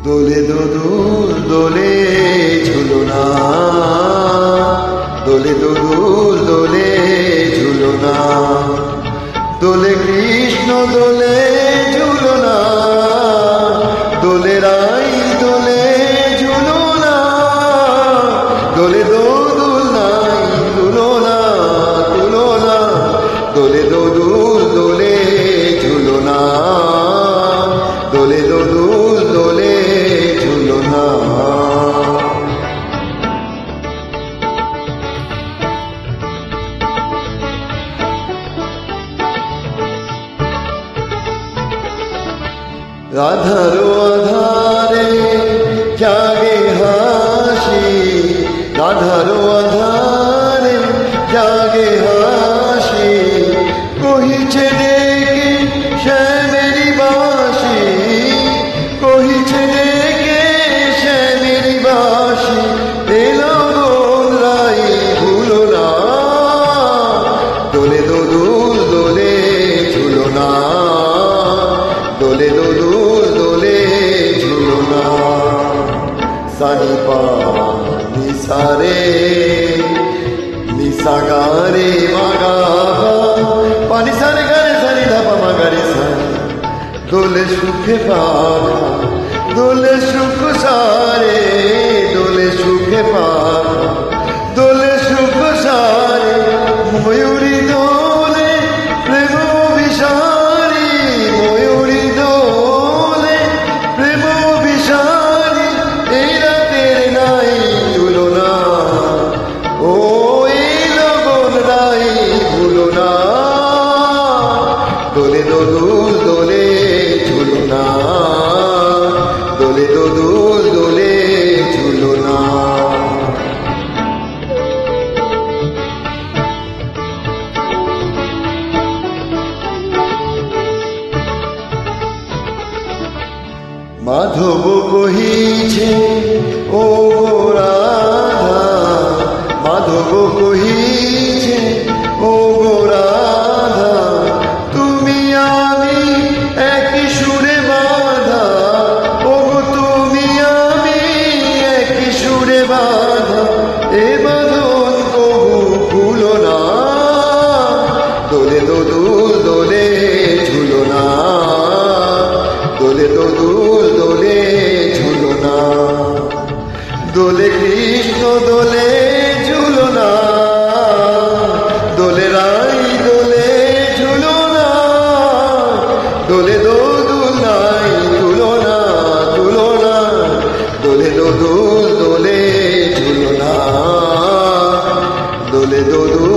দোলে দোদুল দোলে ঝুলনা, দোলে দোদুল দোলে ঝুলনা, দোলে কৃষ্ণ দোলে ঝুলনা, দোলে রাই দোলে ঝুলনা, দোলে দোদুল নাই তুলনা তুলনা, দোলে দোদুল দোলে ঝুলনা, দোলে দোদুল দোলে ঝুলনা। রাধারো আধারে জাগে হাসি, রাধারো আধারে জাগে হাসি, কহিছে ডেকে শ্যামেরি বাসি, কহিছে ডেকে শ্যামেরি বাসি, এলো গোল রাই ভুলো না, দোলে দোদুল দোলে ঝুলনা, দোলে দোদুল দোলে ঝুলনা। সানি পা নিসারে নিসা গারে মাগা পানি সারে গারে সারি ধাপা মাগারে সা, দোলে সুখে পাখা দোলে সুখ সারে, দোলে সুখে পাখা দোলে সুখ সারে, ময়ূরী দোলে প্রেম বিষারি, ময়ূরী দোলে প্রেম বিষারি, এই রাতের নাই তুলনা, ও এই লগন নাই ভুলনা, দোলে দোদুল দোলে ঝুলনা, দোলে দোদুল দোলে ঝুলনা। মাধব কহিছে ও রাধা, মাধব কহিছে ও রাধা, তুমি আমি একই সুরে বাঁধা, ও তুমি আমি একই সুরে বাঁধা, এ বাঁধন কবু খুলো না, দোলে দোদুল দোলে ঝুলনা, দোলে দোদুল দোলে ঝুলনা, দোলে কৃষ্ণ দোলে ঝুলনা, দোলে রাই দোলে ঝুলনা, দোলে দোদুল নাই তুলনা তুলনা, দোলে দোদুল দোলে ঝুলনা, দোলে দোদুল